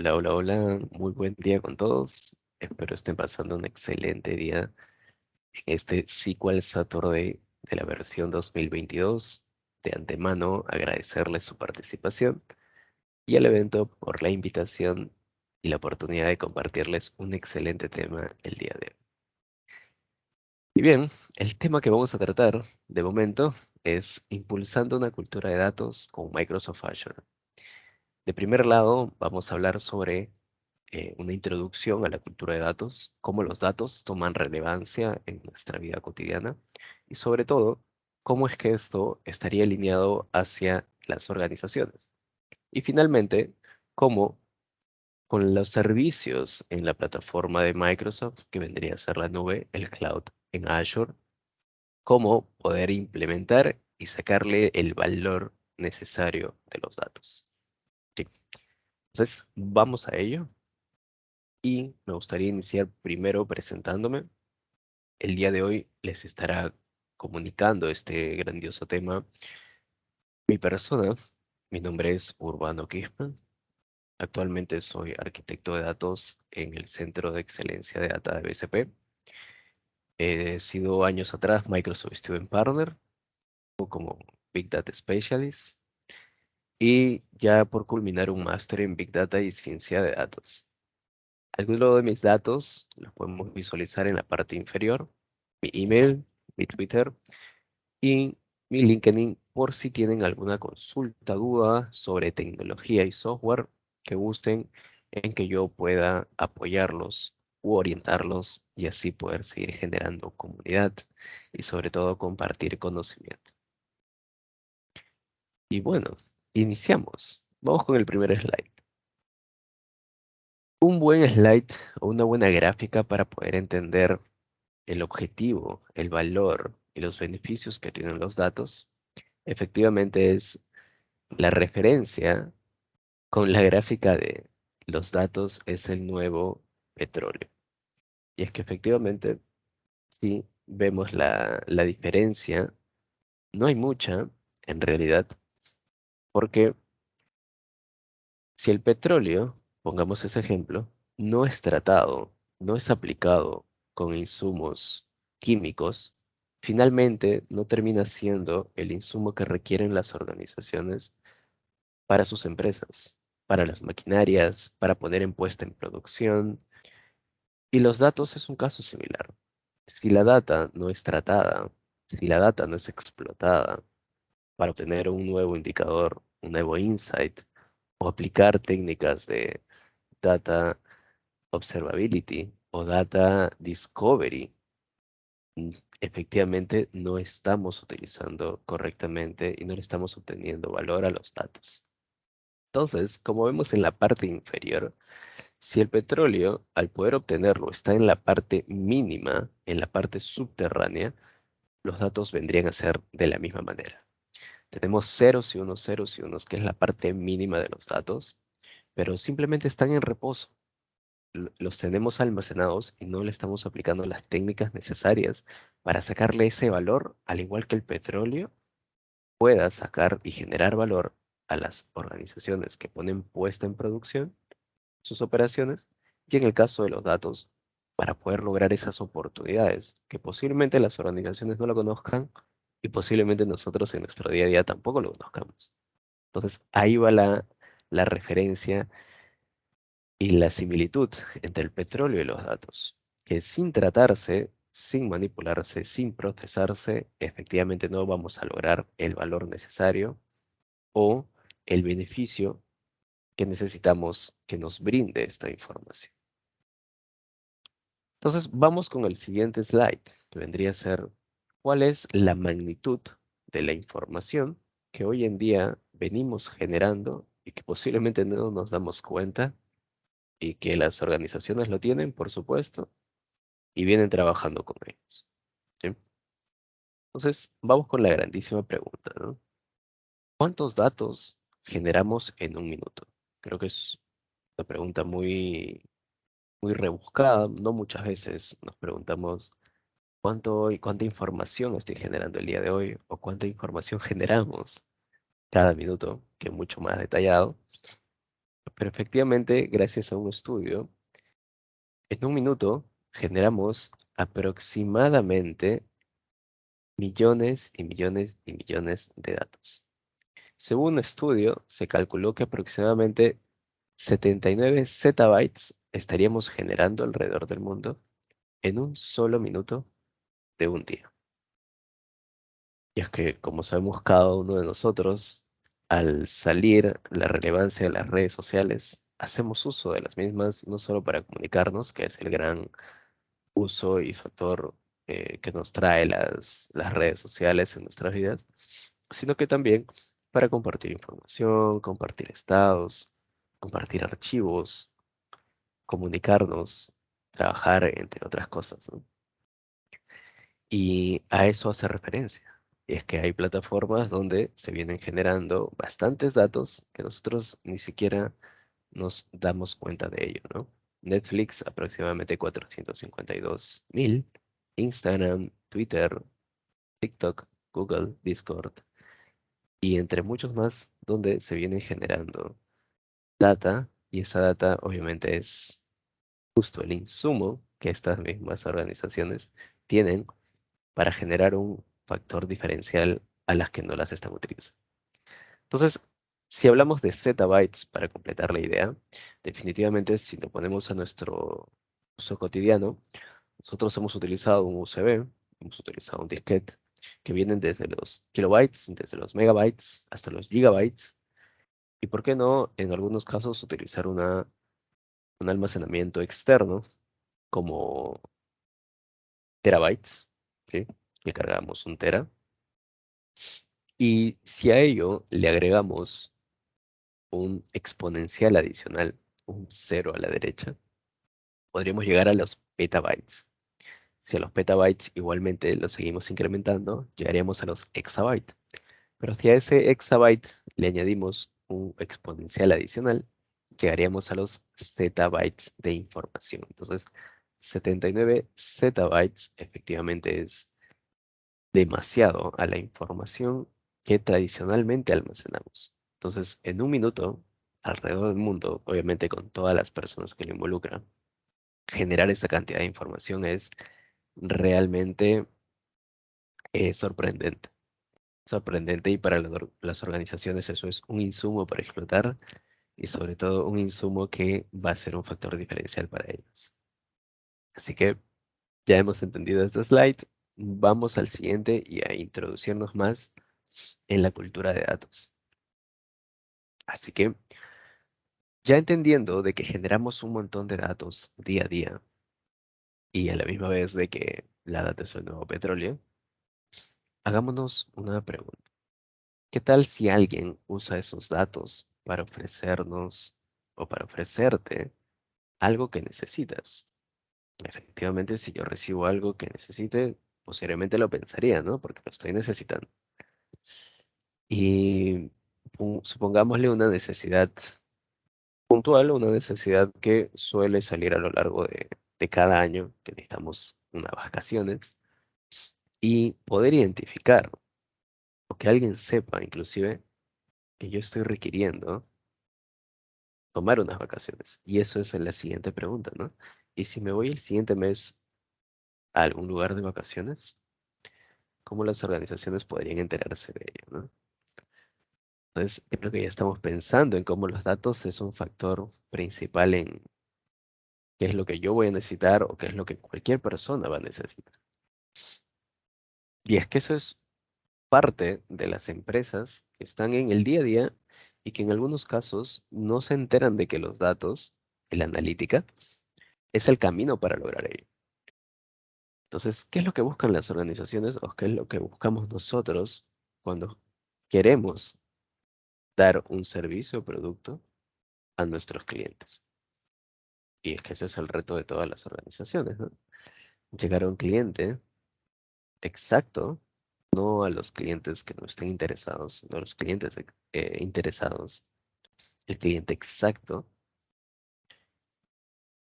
Hola, hola, hola. Muy buen día con todos. Espero estén pasando un excelente día en este SQL Saturday de la versión 2022. De antemano, agradecerles su participación y al evento por la invitación y la oportunidad de compartirles un excelente tema el día de hoy. Y bien, el tema que vamos a tratar de momento es impulsando una cultura de datos con Microsoft Azure. De primer lado, vamos a hablar sobre una introducción a la cultura de datos, cómo los datos toman relevancia en nuestra vida cotidiana y sobre todo, cómo es que esto estaría alineado hacia las organizaciones. Y finalmente, cómo con los servicios en la plataforma de Microsoft, que vendría a ser la nube, el cloud en Azure, cómo poder implementar y sacarle el valor necesario de los datos. Sí. Entonces, vamos a ello. Y me gustaría iniciar primero presentándome. El día de hoy les estará comunicando este grandioso tema. Mi persona, mi nombre es Urbano Quispe. Actualmente soy arquitecto de datos en el Centro de Excelencia de Data de BCP. He sido años atrás Microsoft Student Partner como Big Data Specialist y ya por culminar un máster en Big Data y Ciencia de Datos. Algunos de mis datos los podemos visualizar en la parte inferior, mi email, mi Twitter y mi LinkedIn por si tienen alguna consulta, duda sobre tecnología y software que gusten en que yo pueda apoyarlos u orientarlos y así poder seguir generando comunidad y sobre todo compartir conocimiento. Y bueno, iniciamos. Vamos con el primer slide. Un buen slide o una buena gráfica para poder entender el objetivo, el valor y los beneficios que tienen los datos, efectivamente es la referencia con la gráfica de los datos es el nuevo petróleo. Y es que efectivamente, si vemos la diferencia, no hay mucha en realidad, porque si el petróleo, pongamos ese ejemplo, no es tratado, no es aplicado con insumos químicos, finalmente no termina siendo el insumo que requieren las organizaciones para sus empresas, para las maquinarias, para poner en puesta en producción. Y los datos es un caso similar. Si la data no es tratada, si la data no es explotada para obtener un nuevo indicador, un nuevo insight, o aplicar técnicas de data observability o data discovery, mm, efectivamente no estamos utilizando correctamente y no le estamos obteniendo valor a los datos. Entonces, como vemos en la parte inferior, si el petróleo, al poder obtenerlo, está en la parte mínima, en la parte subterránea, los datos vendrían a ser de la misma manera. Tenemos ceros y unos, que es la parte mínima de los datos, pero simplemente están en reposo. Los tenemos almacenados y no le estamos aplicando las técnicas necesarias para sacarle ese valor, al igual que el petróleo pueda sacar y generar valor a las organizaciones que ponen puesta en producción sus operaciones y en el caso de los datos, para poder lograr esas oportunidades que posiblemente las organizaciones no lo conozcan y posiblemente nosotros en nuestro día a día tampoco lo conozcamos. Entonces ahí va la referencia y la similitud entre el petróleo y los datos, que sin tratarse, sin manipularse, sin procesarse, efectivamente no vamos a lograr el valor necesario o el beneficio que necesitamos que nos brinde esta información. Entonces, vamos con el siguiente slide, que vendría a ser cuál es la magnitud de la información que hoy en día venimos generando y que posiblemente no nos damos cuenta y que las organizaciones lo tienen, por supuesto, y vienen trabajando con ellos. ¿Sí? Entonces, vamos con la grandísima pregunta, ¿no? ¿Cuántos datos generamos en un minuto? Creo que es una pregunta muy rebuscada. No muchas veces nos preguntamos cuánto y cuánta información estoy generando el día de hoy o cuánta información generamos cada minuto, que es mucho más detallado. pero efectivamente, gracias a un estudio, en un minuto generamos aproximadamente millones y millones y millones de datos. Según un estudio, se calculó que aproximadamente 79 zettabytes estaríamos generando alrededor del mundo en un solo minuto de un día. Y es que, como sabemos cada uno de nosotros, al salir la relevancia de las redes sociales, hacemos uso de las mismas no solo para comunicarnos, que es el gran uso y factor que nos trae las redes sociales en nuestras vidas, sino que también para compartir información, compartir estados, compartir archivos, comunicarnos, trabajar, entre otras cosas, ¿no? Y a eso hace referencia. Y es que hay plataformas donde se vienen generando bastantes datos que nosotros ni siquiera nos damos cuenta de ello, ¿no? Netflix aproximadamente 452.000, Instagram, Twitter, TikTok, Google, Discord y entre muchos más donde se vienen generando data y esa data obviamente es justo el insumo que estas mismas organizaciones tienen para generar un factor diferencial a las que no las están utilizando. Entonces, si hablamos de zettabytes para completar la idea, definitivamente si lo ponemos a nuestro uso cotidiano, nosotros hemos utilizado un USB, hemos utilizado un disquete, que vienen desde los kilobytes, desde los megabytes hasta los gigabytes, y por qué no, en algunos casos, utilizar un almacenamiento externo como terabytes, ¿sí? Que cargamos un tera. Y si a ello le agregamos un exponencial adicional, un cero a la derecha, podríamos llegar a los petabytes. Si a los petabytes igualmente los seguimos incrementando, llegaríamos a los exabytes. Pero si a ese exabyte le añadimos un exponencial adicional, llegaríamos a los zettabytes de información. Entonces, 79 zettabytes efectivamente es demasiado a la información que tradicionalmente almacenamos. Entonces, en un minuto, alrededor del mundo, obviamente con todas las personas que lo involucran, generar esa cantidad de información es realmente sorprendente. Sorprendente y para las organizaciones eso es un insumo para explotar y sobre todo un insumo que va a ser un factor diferencial para ellos. Así que ya hemos entendido este slide. Vamos al siguiente y a introducirnos más en la cultura de datos. Así que ya entendiendo de que generamos un montón de datos día a día y a la misma vez de que la data es el nuevo petróleo, hagámonos una pregunta. ¿Qué tal si alguien usa esos datos para ofrecernos o para ofrecerte algo que necesitas? Efectivamente, si yo recibo algo que necesite, posiblemente lo pensaría, ¿no? Porque lo estoy necesitando. Y supongámosle una necesidad puntual, una necesidad que suele salir a lo largo de cada año, que necesitamos unas vacaciones, y poder identificar, o que alguien sepa inclusive, que yo estoy requiriendo tomar unas vacaciones. Y eso es la siguiente pregunta, ¿no? ¿Y si me voy el siguiente mes a algún lugar de vacaciones? ¿Cómo las organizaciones podrían enterarse de ello, ¿no? Entonces, creo que ya estamos pensando en cómo los datos es un factor principal en qué es lo que yo voy a necesitar o qué es lo que cualquier persona va a necesitar. Y es que eso es parte de las empresas que están en el día a día y que en algunos casos no se enteran de que los datos, la analítica, es el camino para lograr ello. Entonces, ¿qué es lo que buscan las organizaciones o qué es lo que buscamos nosotros cuando queremos dar un servicio o producto a nuestros clientes? Y es que ese es el reto de todas las organizaciones, ¿no? Llegar a un cliente exacto, no a los clientes que no estén interesados, no a los clientes interesados, el cliente exacto,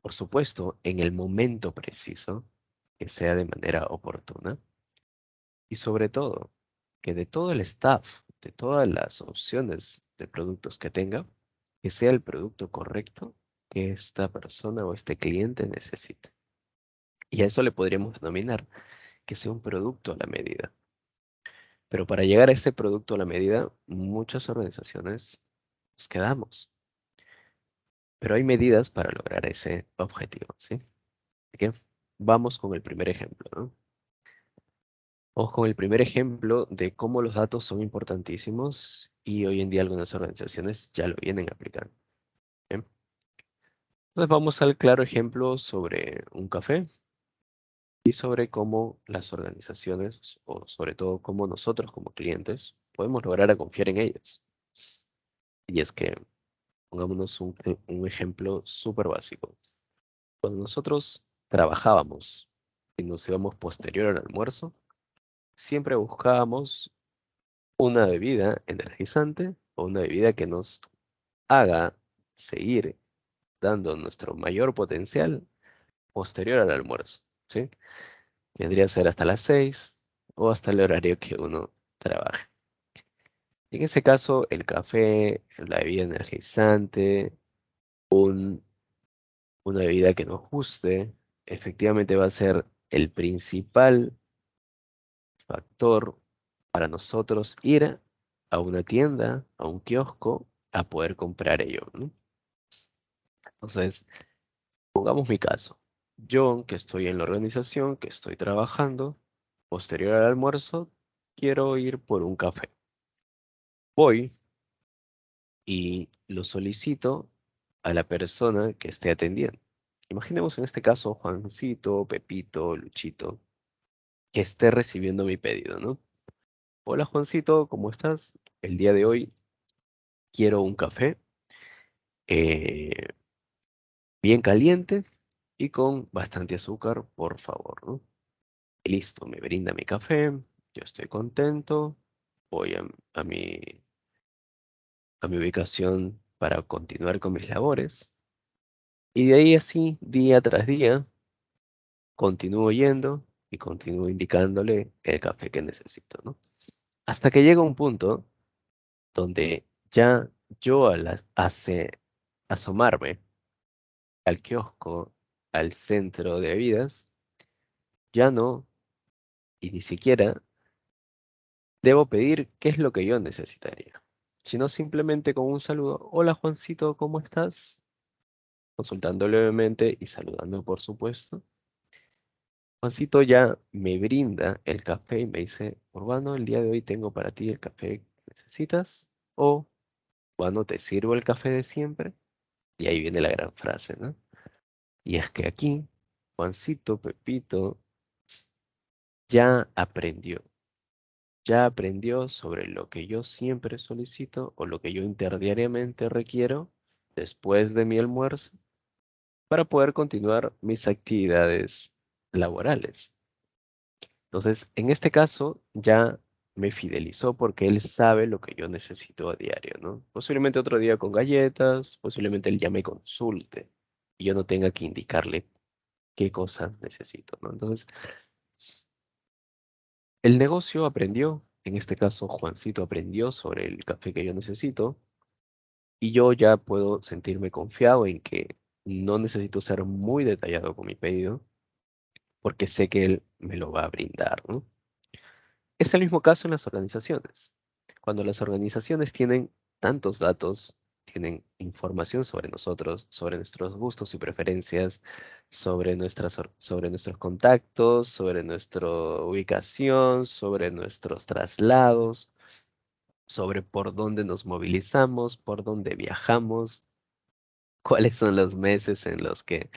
por supuesto, en el momento preciso, que sea de manera oportuna, y sobre todo, que de todo el staff, de todas las opciones de productos que tenga, que sea el producto correcto que esta persona o este cliente necesita. Y a eso le podríamos denominar que sea un producto a la medida. Pero para llegar a ese producto a la medida, muchas organizaciones nos quedamos. Pero hay medidas para lograr ese objetivo, ¿sí? Así que vamos con el primer ejemplo, ¿no? Vamos con el primer ejemplo de cómo los datos son importantísimos y hoy en día algunas organizaciones ya lo vienen aplicando. ¿Bien? Entonces vamos al claro ejemplo sobre un café y sobre cómo las organizaciones, o sobre todo cómo nosotros como clientes, podemos lograr a confiar en ellas. Y es que, pongámonos un ejemplo súper básico. Cuando nosotros trabajábamos y nos íbamos posterior al almuerzo, siempre buscábamos una bebida energizante o una bebida que nos haga seguir dando nuestro mayor potencial posterior al almuerzo, ¿sí? Tendría que ser hasta las 6 o hasta el horario que uno trabaje. En ese caso, el café, la bebida energizante, una bebida que nos guste, efectivamente va a ser el principal factor para nosotros ir a una tienda, a un kiosco, a poder comprar ello, ¿no? Entonces, pongamos mi caso. Yo, que estoy en la organización, que estoy trabajando, posterior al almuerzo, quiero ir por un café. Voy y lo solicito a la persona que esté atendiendo. Imaginemos en este caso Juancito, Pepito, Luchito, que esté recibiendo mi pedido, ¿no? Hola Juancito, ¿cómo estás? El día de hoy quiero un café eh, bien caliente y con bastante azúcar, por favor, ¿no? Y listo, me brinda mi café, yo estoy contento, voy a mi ubicación para continuar con mis labores. Y de ahí así, día tras día, continúo yendo y continúo indicándole el café que necesito, ¿no? Hasta que llega un punto donde ya yo asomarme al kiosco, al centro de bebidas, ya no, y ni siquiera debo pedir qué es lo que yo necesitaría, sino simplemente con un saludo, hola Juancito, ¿cómo estás? Consultando levemente y saludando por supuesto. Juancito ya me brinda el café y me dice, Urbano, el día de hoy tengo para ti el café que necesitas, o Urbano, te sirvo el café de siempre. Y ahí viene la gran frase, ¿no? Y es que aquí, Juancito, Pepito, ya aprendió, ya aprendió sobre lo que yo siempre solicito o lo que yo interdiariamente requiero después de mi almuerzo para poder continuar mis actividades laborales. Entonces, en este caso, ya me fidelizó porque él sabe lo que yo necesito a diario, ¿no? Posiblemente otro día con galletas, posiblemente él ya me consulte y yo no tenga que indicarle qué cosas necesito, ¿no? Entonces, el negocio aprendió, en este caso Juancito aprendió sobre el café que yo necesito y yo ya puedo sentirme confiado en que no necesito ser muy detallado con mi pedido porque sé que él me lo va a brindar, ¿no? Es el mismo caso en las organizaciones. Cuando las organizaciones tienen tantos datos, tienen información sobre nosotros, sobre nuestros gustos y preferencias, sobre nuestros contactos, sobre nuestra ubicación, sobre nuestros traslados, sobre por dónde nos movilizamos, por dónde viajamos, cuáles son los meses en los que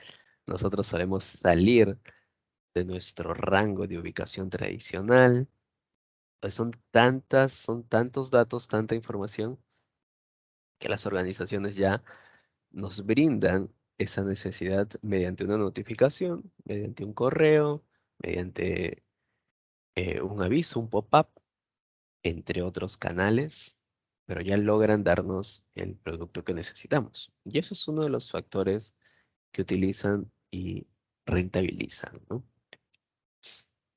nosotros solemos salir de nuestro rango de ubicación tradicional. Pues son tantos datos, tanta información que las organizaciones ya nos brindan esa necesidad mediante una notificación, mediante un correo, mediante un aviso, un pop-up, entre otros canales, pero ya logran darnos el producto que necesitamos. Y eso es uno de los factores que utilizan y rentabilizan, ¿no?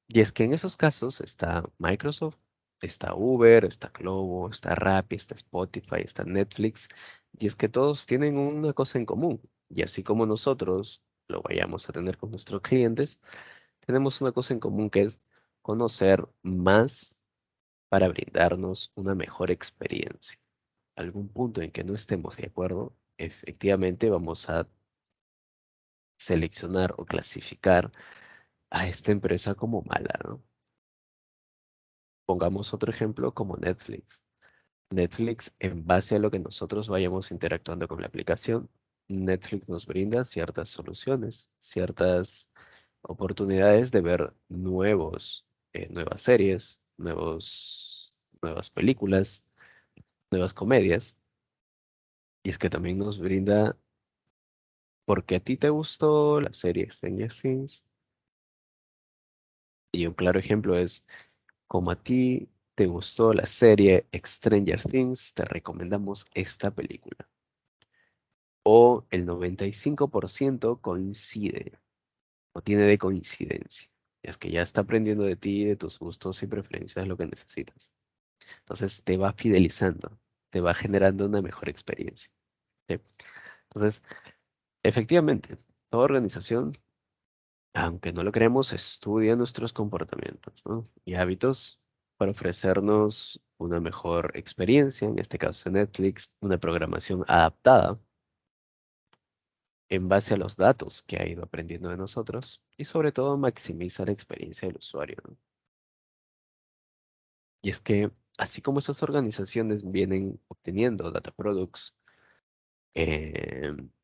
Y es que en esos casos está Microsoft, Está Uber, está Globo, está Rappi, está Spotify, está Netflix, y es que todos tienen una cosa en común, y así como nosotros lo vayamos a tener con nuestros clientes, tenemos una cosa en común que es conocer más para brindarnos una mejor experiencia. Algún punto en que no estemos de acuerdo, efectivamente vamos a seleccionar o clasificar a esta empresa como mala, ¿no? Pongamos otro ejemplo como Netflix. Netflix, en base a lo que nosotros vayamos interactuando con la aplicación, Netflix nos brinda ciertas soluciones, ciertas oportunidades de ver nuevas series, nuevas películas, nuevas comedias. Y es que también nos brinda, porque a ti te gustó la serie Stranger Things, y un claro ejemplo es, como a ti te gustó la serie Stranger Things, te recomendamos esta película. O el 95% coincide o tiene de coincidencia. Es que ya está aprendiendo de ti, de tus gustos y preferencias, lo que necesitas. Entonces te va fidelizando, te va generando una mejor experiencia. ¿Sí? Entonces, efectivamente, toda organización, aunque no lo creemos, estudia nuestros comportamientos, ¿no? Y hábitos para ofrecernos una mejor experiencia, en este caso Netflix, una programación adaptada en base a los datos que ha ido aprendiendo de nosotros y sobre todo maximiza la experiencia del usuario, ¿no? Y es que así como estas organizaciones vienen obteniendo data products,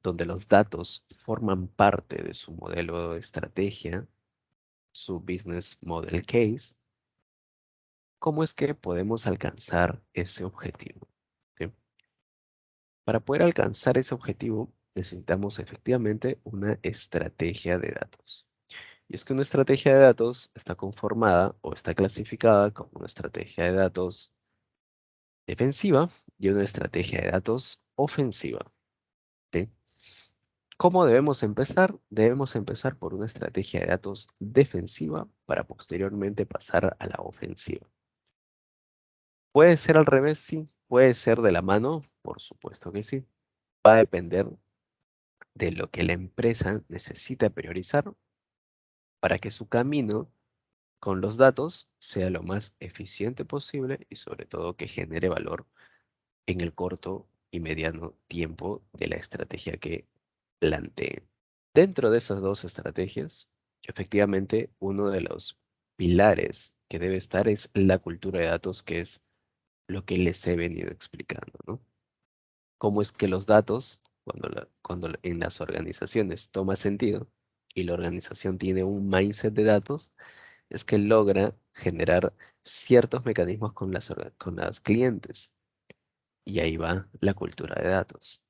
donde los datos forman parte de su modelo de estrategia, su business model case, ¿cómo es que podemos alcanzar ese objetivo? ¿Sí? Para poder alcanzar ese objetivo necesitamos efectivamente una estrategia de datos. Y es que una estrategia de datos está conformada o está clasificada como una estrategia de datos defensiva y una estrategia de datos ofensiva. ¿Sí? ¿Cómo debemos empezar? Debemos empezar por una estrategia de datos defensiva para posteriormente pasar a la ofensiva. ¿Puede ser al revés? Sí. ¿Puede ser de la mano? Por supuesto que sí. Va a depender de lo que la empresa necesita priorizar para que su camino con los datos sea lo más eficiente posible y sobre todo que genere valor en el corto y mediano tiempo de la estrategia que plantee. Dentro de esas dos estrategias, efectivamente, uno de los pilares que debe estar es la cultura de datos, que es lo que les he venido explicando, ¿no? Cómo es que los datos, cuando en las organizaciones toma sentido y la organización tiene un mindset de datos, es que logra generar ciertos mecanismos con las clientes. Y ahí va la cultura de datos.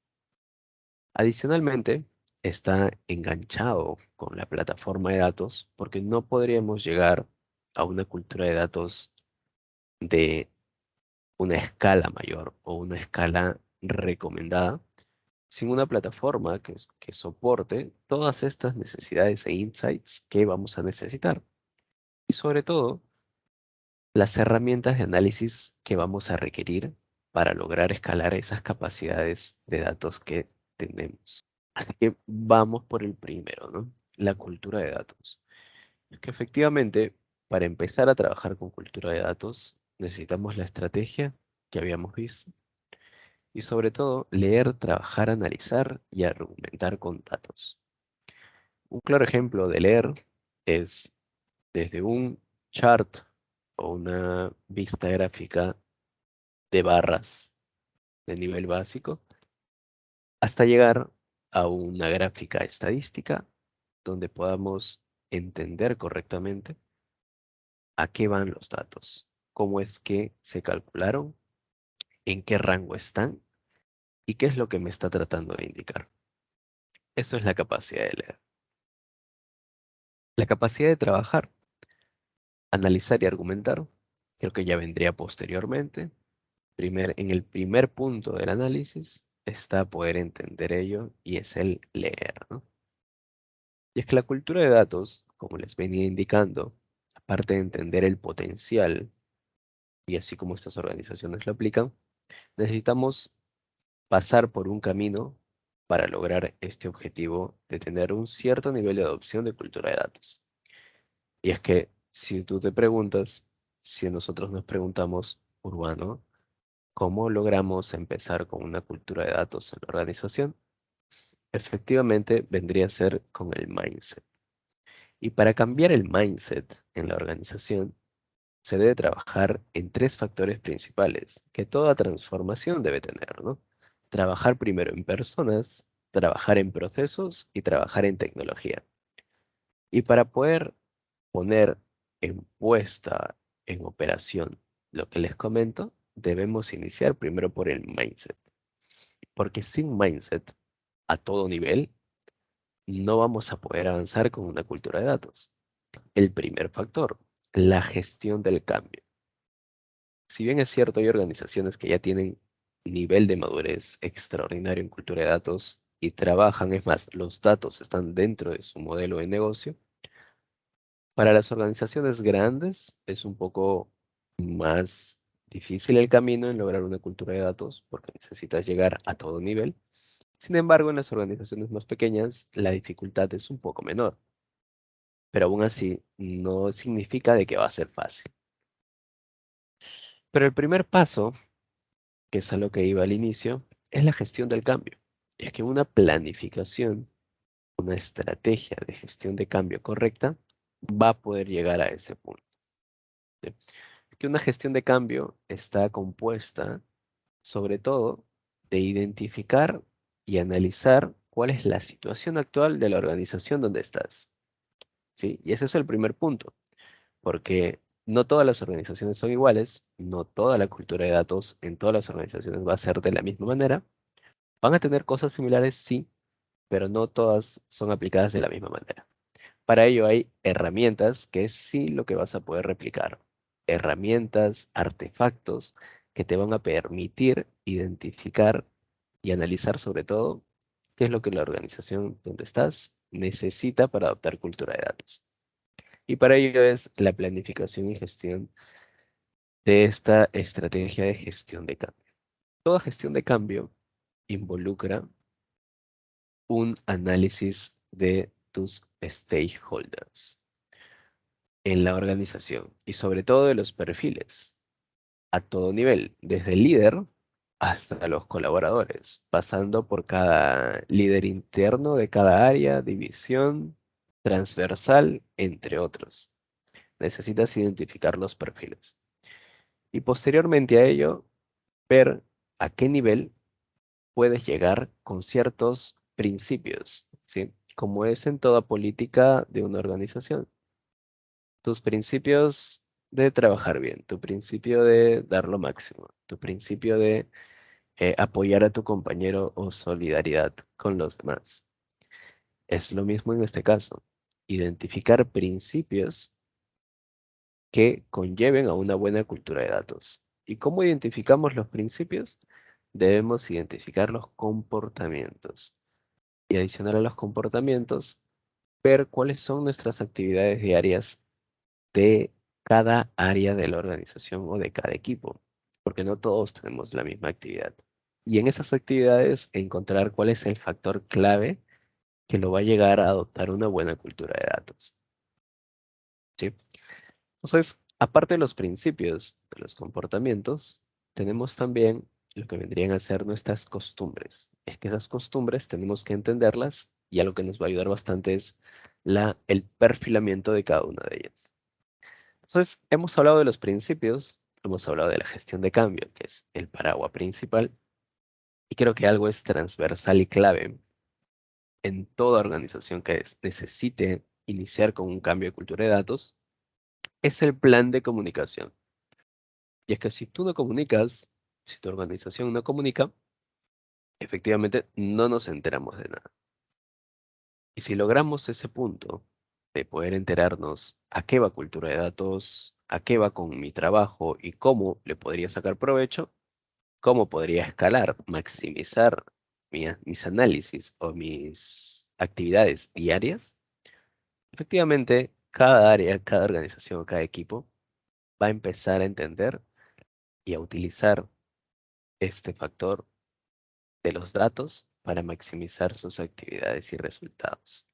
Adicionalmente, está enganchado con la plataforma de datos porque no podríamos llegar a una cultura de datos de una escala mayor o una escala recomendada sin una plataforma que soporte todas estas necesidades e insights que vamos a necesitar. Y sobre todo, las herramientas de análisis que vamos a requerir para lograr escalar esas capacidades de datos que tenemos. Así que vamos por el primero, ¿no? La cultura de datos. Es que efectivamente, para empezar a trabajar con cultura de datos, necesitamos la estrategia que habíamos visto y sobre todo leer, trabajar, analizar y argumentar con datos. Un claro ejemplo de leer es desde un chart o una vista gráfica de barras de nivel básico hasta llegar a una gráfica estadística donde podamos entender correctamente a qué van los datos, cómo es que se calcularon, en qué rango están y qué es lo que me está tratando de indicar. Eso es la capacidad de leer. La capacidad de trabajar, analizar y argumentar, creo que ya vendría posteriormente. En el primer punto del análisis está poder entender ello y es el leer, ¿no? Y es que la cultura de datos, como les venía indicando, aparte de entender el potencial y así como estas organizaciones lo aplican, necesitamos pasar por un camino para lograr este objetivo de tener un cierto nivel de adopción de cultura de datos. Y es que si tú te preguntas, si nosotros nos preguntamos, Urbano, ¿cómo logramos empezar con una cultura de datos en la organización? Efectivamente, vendría a ser con el mindset. Y para cambiar el mindset en la organización, se debe trabajar en tres factores principales que toda transformación debe tener, ¿no? Trabajar primero en personas, trabajar en procesos y trabajar en tecnología. Y para poder poner en puesta, en operación, lo que les comento, debemos iniciar primero por el mindset. Porque sin mindset, a todo nivel, no vamos a poder avanzar con una cultura de datos. El primer factor, la gestión del cambio. Si bien es cierto, hay organizaciones que ya tienen nivel de madurez extraordinario en cultura de datos y trabajan, es más, los datos están dentro de su modelo de negocio, para las organizaciones grandes es un poco más difícil el camino en lograr una cultura de datos porque necesitas llegar a todo nivel. Sin embargo, en las organizaciones más pequeñas la dificultad es un poco menor, pero aún así no significa de que va a ser fácil. Pero el primer paso, que es a lo que iba al inicio, es la gestión del cambio. Y es que una planificación, una estrategia de gestión de cambio correcta va a poder llegar a ese punto. ¿Sí? Que una gestión de cambio está compuesta, sobre todo, de identificar y analizar cuál es la situación actual de la organización donde estás. ¿Sí? Y ese es el primer punto, porque no todas las organizaciones son iguales, no toda la cultura de datos en todas las organizaciones va a ser de la misma manera. Van a tener cosas similares, sí, pero no todas son aplicadas de la misma manera. Para ello hay herramientas que es sí lo que vas a poder replicar. Herramientas, artefactos que te van a permitir identificar y analizar sobre todo qué es lo que la organización donde estás necesita para adoptar cultura de datos. Y para ello es la planificación y gestión de esta estrategia de gestión de cambio. Toda gestión de cambio involucra un análisis de tus stakeholders en la organización y sobre todo de los perfiles a todo nivel, desde el líder hasta los colaboradores, pasando por cada líder interno de cada área, división, transversal, entre otros. Necesitas identificar los perfiles y posteriormente a ello ver a qué nivel puedes llegar con ciertos principios, ¿sí? Como es en toda política de una organización. Tus principios de trabajar bien, tu principio de dar lo máximo, tu principio de apoyar a tu compañero o solidaridad con los demás. Es lo mismo en este caso. Identificar principios que conlleven a una buena cultura de datos. ¿Y cómo identificamos los principios? Debemos identificar los comportamientos. Y adicional a los comportamientos, ver cuáles son nuestras actividades diarias de cada área de la organización o de cada equipo, porque no todos tenemos la misma actividad. Y en esas actividades encontrar cuál es el factor clave que lo va a llegar a adoptar una buena cultura de datos. ¿Sí? Entonces, aparte de los principios de los comportamientos, tenemos también lo que vendrían a ser nuestras costumbres. Es que esas costumbres tenemos que entenderlas y algo que nos va a ayudar bastante es el perfilamiento de cada una de ellas. Entonces, hemos hablado de los principios, hemos hablado de la gestión de cambio, que es el paraguas principal, y creo que algo es transversal y clave en toda organización que necesite iniciar con un cambio de cultura de datos, es el plan de comunicación. Y es que si tú no comunicas, si tu organización no comunica, efectivamente no nos enteramos de nada. Y si logramos ese punto de poder enterarnos a qué va cultura de datos, a qué va con mi trabajo y cómo le podría sacar provecho, cómo podría escalar, maximizar mis análisis o mis actividades diarias, efectivamente cada área, cada organización, cada equipo va a empezar a entender y a utilizar este factor de los datos para maximizar sus actividades y resultados.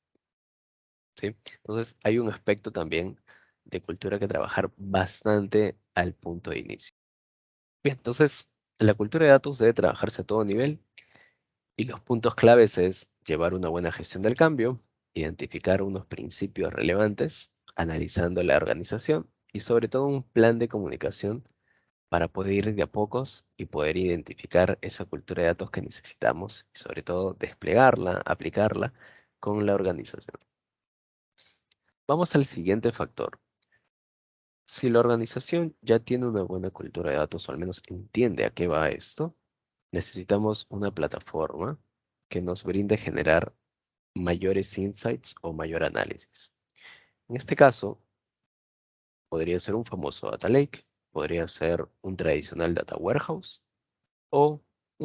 ¿Sí? Entonces, hay un aspecto también de cultura que trabajar bastante al punto de inicio. Bien, entonces, la cultura de datos debe trabajarse a todo nivel y los puntos claves es llevar una buena gestión del cambio, identificar unos principios relevantes, analizando la organización y sobre todo un plan de comunicación para poder ir de a pocos y poder identificar esa cultura de datos que necesitamos y sobre todo desplegarla, aplicarla con la organización. Vamos al siguiente factor. Si la organización ya tiene una buena cultura de datos o al menos entiende a qué va esto, necesitamos una plataforma que nos brinde generar mayores insights o mayor análisis. En este caso, podría ser un famoso data lake, podría ser un tradicional data warehouse o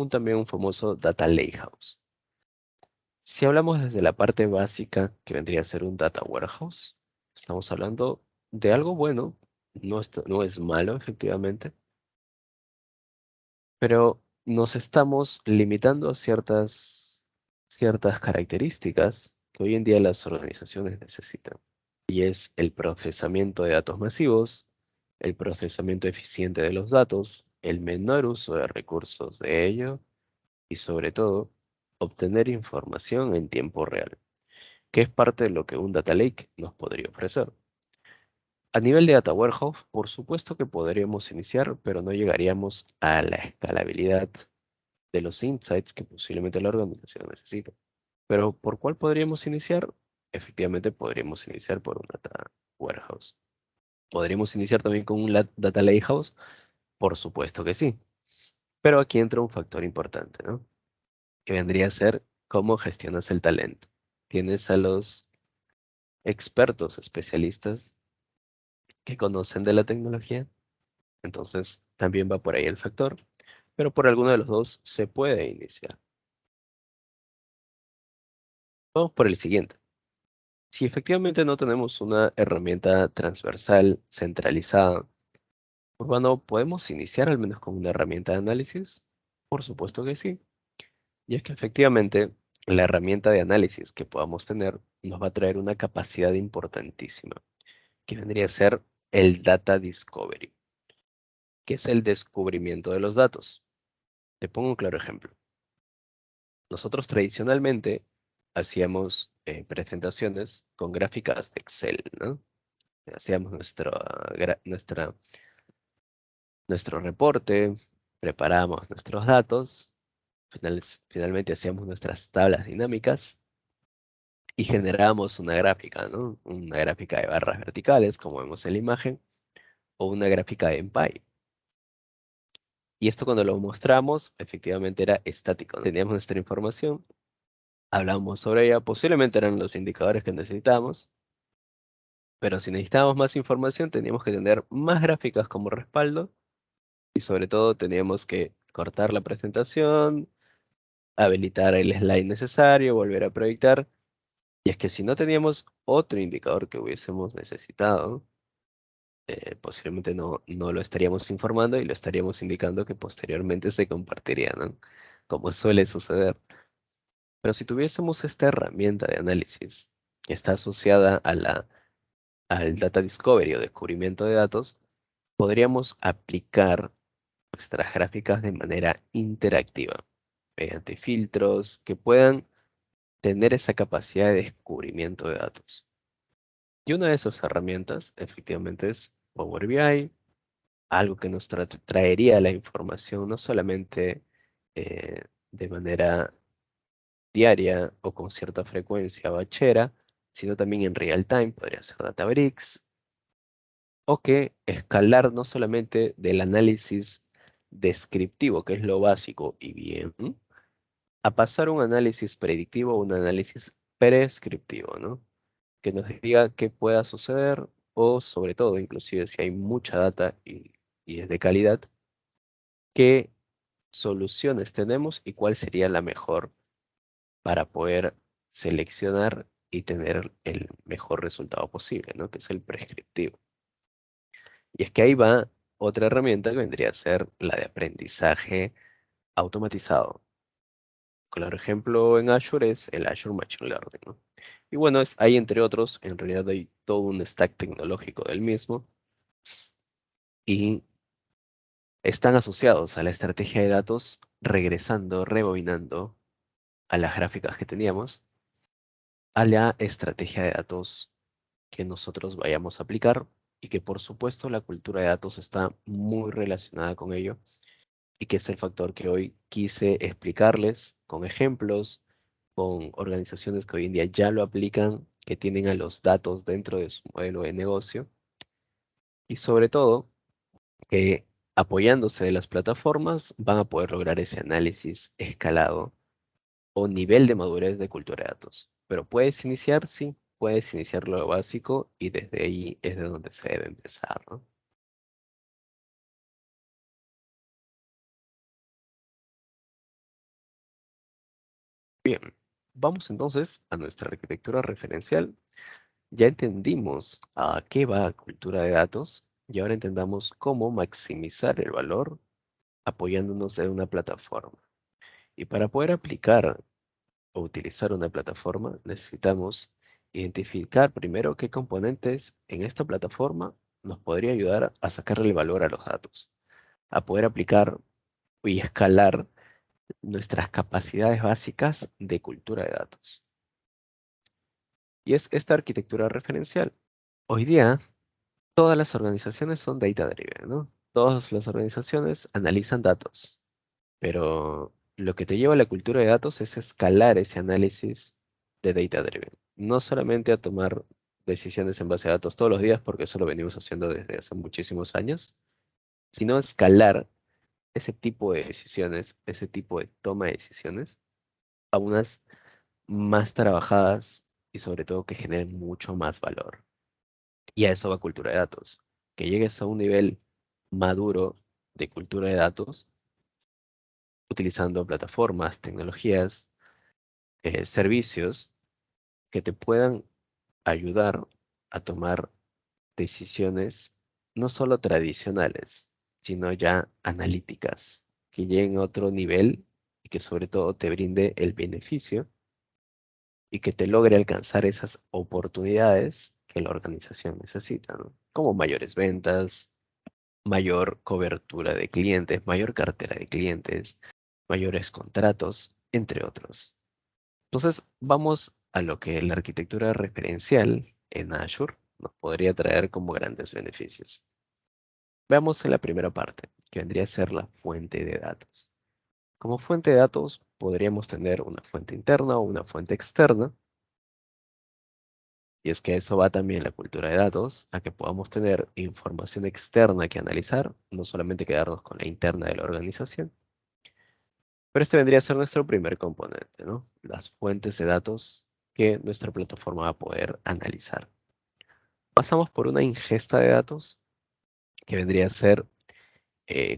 también un famoso data lakehouse. Si hablamos desde la parte básica, que vendría a ser un data warehouse, estamos hablando de algo bueno, no es malo efectivamente, pero nos estamos limitando a ciertas características que hoy en día las organizaciones necesitan. Y es el procesamiento de datos masivos, el procesamiento eficiente de los datos, el menor uso de recursos de ello y sobre todo obtener información en tiempo real, que es parte de lo que un data lake nos podría ofrecer. A nivel de data warehouse, por supuesto que podríamos iniciar, pero no llegaríamos a la escalabilidad de los insights que posiblemente la organización necesita. Pero ¿por cuál podríamos iniciar? Efectivamente, podríamos iniciar por un data warehouse. ¿Podríamos iniciar también con un data lakehouse? Por supuesto que sí. Pero aquí entra un factor importante, ¿no? Que vendría a ser cómo gestionas el talento. Tienes a los expertos, especialistas que conocen de la tecnología, entonces también va por ahí el factor, pero por alguno de los dos se puede iniciar. Vamos por el siguiente. Si efectivamente no tenemos una herramienta transversal, centralizada, Urbano, ¿podemos iniciar al menos con una herramienta de análisis? Por supuesto que sí. Y es que efectivamente la herramienta de análisis que podamos tener nos va a traer una capacidad importantísima, que vendría a ser el data discovery, que es el descubrimiento de los datos. Te pongo un claro ejemplo. Nosotros tradicionalmente hacíamos presentaciones con gráficas de Excel, ¿no? Hacíamos nuestro reporte, preparábamos nuestros datos, finalmente hacíamos nuestras tablas dinámicas y generábamos una gráfica, ¿no? Una gráfica de barras verticales, como vemos en la imagen, o una gráfica en pie. Y esto cuando lo mostramos, efectivamente era estático, ¿no? Teníamos nuestra información, hablábamos sobre ella, posiblemente eran los indicadores que necesitábamos, pero si necesitábamos más información, teníamos que tener más gráficas como respaldo y sobre todo teníamos que cortar la presentación, habilitar el slide necesario, volver a proyectar. Y es que si no teníamos otro indicador que hubiésemos necesitado, posiblemente no lo estaríamos informando y lo estaríamos indicando que posteriormente se compartiría, ¿no? Como suele suceder. Pero si tuviésemos esta herramienta de análisis que está asociada al data discovery o descubrimiento de datos, podríamos aplicar nuestras gráficas de manera interactiva, mediante filtros que puedan tener esa capacidad de descubrimiento de datos. Y una de esas herramientas, efectivamente, es Power BI, algo que nos traería la información no solamente de manera diaria o con cierta frecuencia bachera, sino también en real time, podría ser Databricks, o que escalar no solamente del análisis descriptivo, que es lo básico y bien, a pasar un análisis predictivo o un análisis prescriptivo, ¿no? Que nos diga qué pueda suceder o sobre todo, inclusive si hay mucha data y es de calidad, qué soluciones tenemos y cuál sería la mejor para poder seleccionar y tener el mejor resultado posible, ¿no? Que es el prescriptivo. Y es que ahí va Otra herramienta que vendría a ser la de aprendizaje automatizado. Claro ejemplo en Azure es el Azure Machine Learning, ¿no? Y bueno, hay entre otros, en realidad hay todo un stack tecnológico del mismo y están asociados a la estrategia de datos, regresando, rebobinando a las gráficas que teníamos, a la estrategia de datos que nosotros vayamos a aplicar y que por supuesto la cultura de datos está muy relacionada con ello y que es el factor que hoy quise explicarles con ejemplos, con organizaciones que hoy en día ya lo aplican, que tienen a los datos dentro de su modelo de negocio y sobre todo que apoyándose de las plataformas van a poder lograr ese análisis escalado o nivel de madurez de cultura de datos. Pero puedes iniciar, sí, puedes iniciar lo básico y desde ahí es de donde se debe empezar, ¿no? Bien, vamos entonces a nuestra arquitectura referencial. Ya entendimos a qué va cultura de datos y ahora entendamos cómo maximizar el valor apoyándonos de una plataforma. Y para poder aplicar o utilizar una plataforma, necesitamos identificar primero qué componentes en esta plataforma nos podría ayudar a sacarle el valor a los datos, a poder aplicar y escalar nuestras capacidades básicas de cultura de datos. Y es esta arquitectura referencial. Hoy día, todas las organizaciones son data driven, ¿no? Todas las organizaciones analizan datos, pero lo que te lleva a la cultura de datos es escalar ese análisis de data driven. No solamente a tomar decisiones en base a datos todos los días, porque eso lo venimos haciendo desde hace muchísimos años, sino escalar ese tipo de decisiones, ese tipo de toma de decisiones a unas más trabajadas y sobre todo que generen mucho más valor. Y a eso va cultura de datos. Que llegues a un nivel maduro de cultura de datos utilizando plataformas, tecnologías, servicios que te puedan ayudar a tomar decisiones no solo tradicionales, sino ya analíticas, que lleguen a otro nivel y que sobre todo te brinde el beneficio y que te logre alcanzar esas oportunidades que la organización necesita, ¿no? Como mayores ventas, mayor cobertura de clientes, mayor cartera de clientes, mayores contratos, entre otros. Entonces, vamos a lo que la arquitectura referencial en Azure nos podría traer como grandes beneficios. Veamos en la primera parte, que vendría a ser la fuente de datos. Como fuente de datos, podríamos tener una fuente interna o una fuente externa, y es que a eso va también la cultura de datos, a que podamos tener información externa que analizar, no solamente quedarnos con la interna de la organización. Pero este vendría a ser nuestro primer componente, ¿no? Las fuentes de datos que nuestra plataforma va a poder analizar. Pasamos por una ingesta de datos, que vendría a ser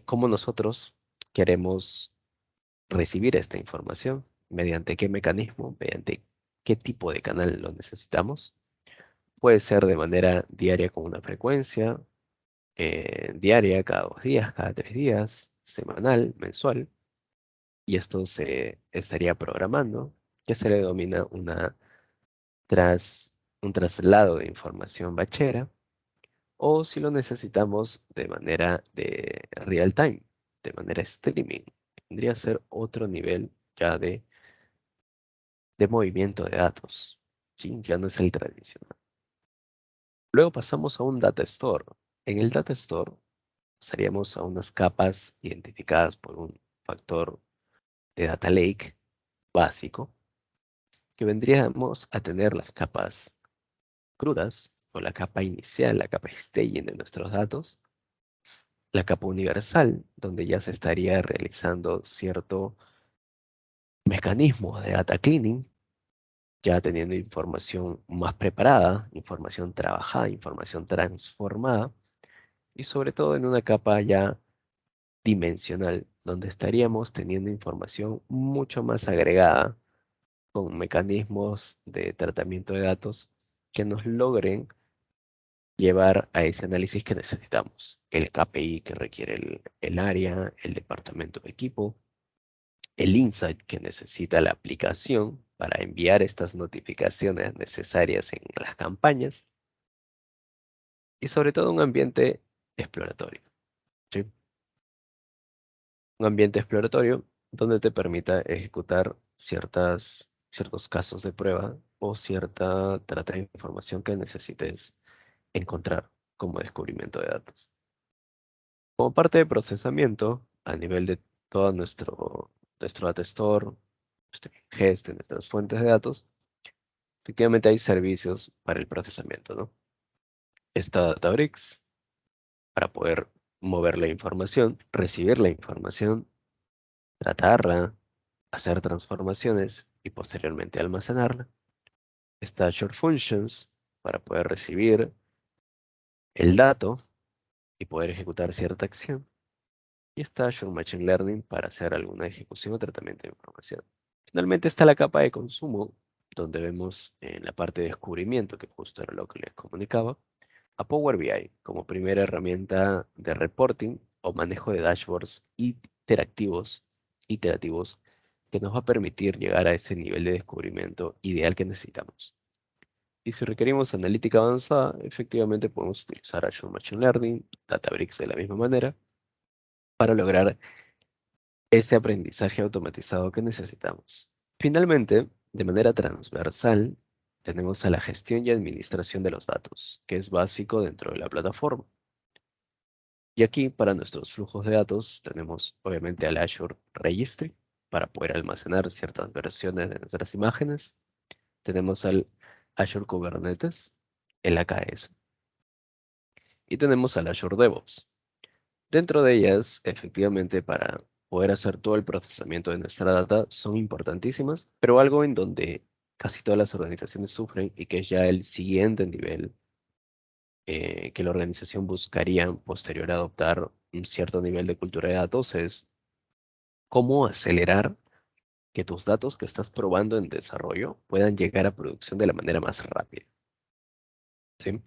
cómo nosotros queremos recibir esta información, mediante qué mecanismo, mediante qué tipo de canal lo necesitamos. Puede ser de manera diaria con una frecuencia, diaria cada 2 días, cada 3 días, semanal, mensual, y esto se estaría programando, que se le denomina tras, un traslado de información bachera, o si lo necesitamos de manera de real time, de manera streaming, tendría que ser otro nivel ya de movimiento de datos, ¿sí? Ya no es el tradicional. Luego pasamos a un data store. En el data store pasaríamos a unas capas identificadas por un factor de data lake básico, que vendríamos a tener las capas crudas, o la capa inicial, la capa staging de nuestros datos, la capa universal, donde ya se estaría realizando cierto mecanismo de data cleaning, ya teniendo información más preparada, información trabajada, información transformada, y sobre todo en una capa ya dimensional, donde estaríamos teniendo información mucho más agregada con mecanismos de tratamiento de datos que nos logren llevar a ese análisis que necesitamos. El KPI que requiere el área, el departamento de equipo, el insight que necesita la aplicación para enviar estas notificaciones necesarias en las campañas y sobre todo un ambiente exploratorio, ¿sí? Un ambiente exploratorio donde te permita ejecutar ciertos casos de prueba o cierta trata de información que necesites encontrar como descubrimiento de datos. Como parte de procesamiento, a nivel de todo nuestro data store, nuestro ingest, nuestras fuentes de datos, efectivamente hay servicios para el procesamiento, ¿no? Está Databricks para poder mover la información, recibir la información, tratarla, hacer transformaciones y posteriormente almacenarla. Está Azure Functions para poder recibir el dato y poder ejecutar cierta acción. Y está Azure Machine Learning para hacer alguna ejecución o tratamiento de información. Finalmente está la capa de consumo, donde vemos en la parte de descubrimiento, que justo era lo que les comunicaba, a Power BI como primera herramienta de reporting o manejo de dashboards iterativos que nos va a permitir llegar a ese nivel de descubrimiento ideal que necesitamos. Y si requerimos analítica avanzada, efectivamente podemos utilizar Azure Machine Learning, Databricks de la misma manera, para lograr ese aprendizaje automatizado que necesitamos. Finalmente, de manera transversal, tenemos a la gestión y administración de los datos, que es básico dentro de la plataforma. Y aquí, para nuestros flujos de datos, tenemos obviamente al Azure Registry, para poder almacenar ciertas versiones de nuestras imágenes. Tenemos al Azure Kubernetes, el AKS, y tenemos al Azure DevOps. Dentro de ellas, efectivamente, para poder hacer todo el procesamiento de nuestra data, son importantísimas, pero algo en donde casi todas las organizaciones sufren y que es ya el siguiente nivel que la organización buscaría posterior a adoptar un cierto nivel de cultura de datos es cómo acelerar que tus datos que estás probando en desarrollo puedan llegar a producción de la manera más rápida, ¿sí?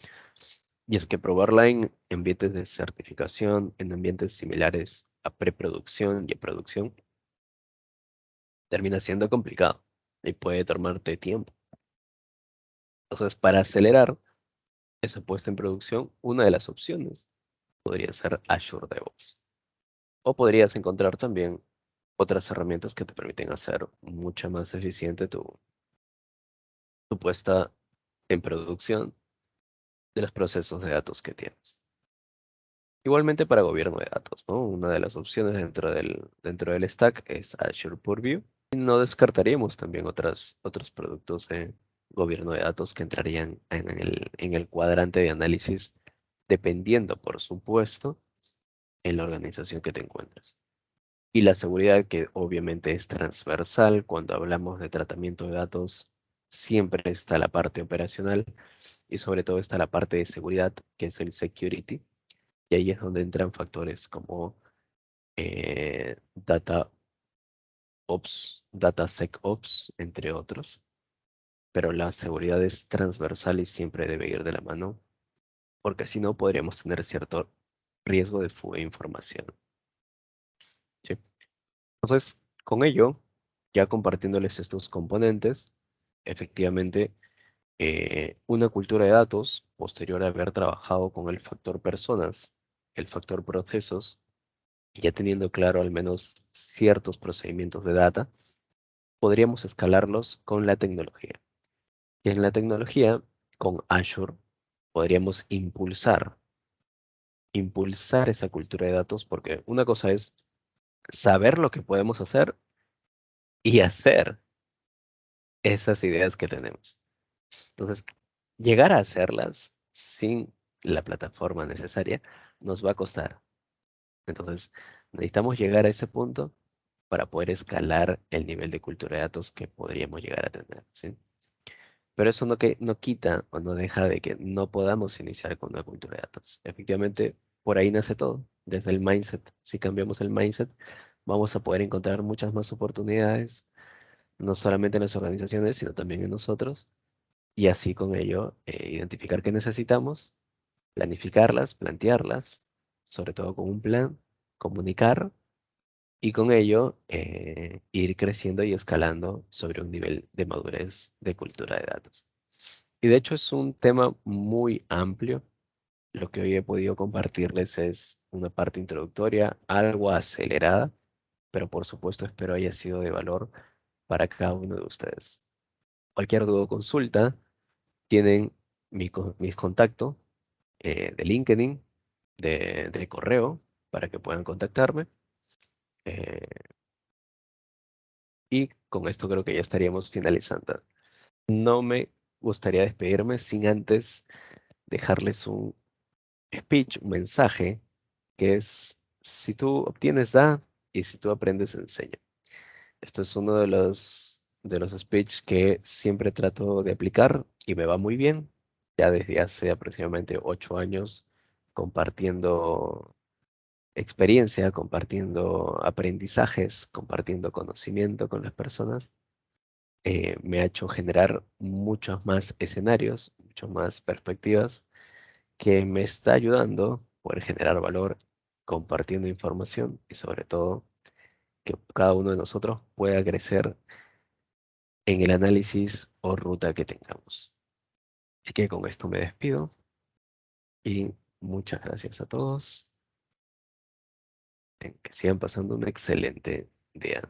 Y es que probarla en ambientes de certificación, en ambientes similares a preproducción y a producción, termina siendo complicado y puede tomarte tiempo. Entonces, para acelerar esa puesta en producción, una de las opciones podría ser Azure DevOps. O podrías encontrar también otras herramientas que te permiten hacer mucho más eficiente tu puesta en producción de los procesos de datos que tienes. Igualmente para gobierno de datos, ¿no? Una de las opciones dentro del stack es Azure Purview. Y no descartaríamos también otros productos de gobierno de datos que entrarían en el cuadrante de análisis, dependiendo, por supuesto, en la organización que te encuentres. Y la seguridad, que obviamente es transversal, cuando hablamos de tratamiento de datos, siempre está la parte operacional y sobre todo está la parte de seguridad, que es el security. Y ahí es donde entran factores como Data Ops, DataSecOps, entre otros. Pero la seguridad es transversal y siempre debe ir de la mano, porque si no podríamos tener cierto riesgo de fuga de información, ¿sí? Entonces, con ello, ya compartiéndoles estos componentes, efectivamente, una cultura de datos, posterior a haber trabajado con el factor personas, el factor procesos, y ya teniendo claro al menos ciertos procedimientos de data, podríamos escalarlos con la tecnología. Y en la tecnología, con Azure, podríamos impulsar esa cultura de datos, porque una cosa es saber lo que podemos hacer y hacer esas ideas que tenemos. Entonces, llegar a hacerlas sin la plataforma necesaria nos va a costar. Entonces, necesitamos llegar a ese punto para poder escalar el nivel de cultura de datos que podríamos llegar a tener, ¿sí? Pero eso no quita o no deja de que no podamos iniciar con una cultura de datos. Efectivamente, por ahí nace todo, desde el mindset. Si cambiamos el mindset, vamos a poder encontrar muchas más oportunidades, no solamente en las organizaciones, sino también en nosotros, y así con ello identificar qué necesitamos planificarlas, plantearlas, sobre todo con un plan, comunicar y con ello ir creciendo y escalando sobre un nivel de madurez de cultura de datos. Y de hecho es un tema muy amplio. Lo que hoy he podido compartirles es una parte introductoria, algo acelerada, pero por supuesto espero haya sido de valor para cada uno de ustedes. Cualquier duda o consulta, tienen mis contactos de LinkedIn, de correo, para que puedan contactarme. eh, y con esto creo que ya estaríamos finalizando. No me gustaría despedirme sin antes dejarles un speech, un mensaje, que es, si tú obtienes, da, y si tú aprendes, enseña. Esto es uno de los speech que siempre trato de aplicar y me va muy bien, ya desde hace aproximadamente 8 años compartiendo experiencia, compartiendo aprendizajes, compartiendo conocimiento con las personas. Me ha hecho generar muchos más escenarios, muchas más perspectivas que me está ayudando a poder generar valor compartiendo información y sobre todo que cada uno de nosotros pueda crecer en el análisis o ruta que tengamos. Así que con esto me despido y muchas gracias a todos. Que sigan pasando un excelente día.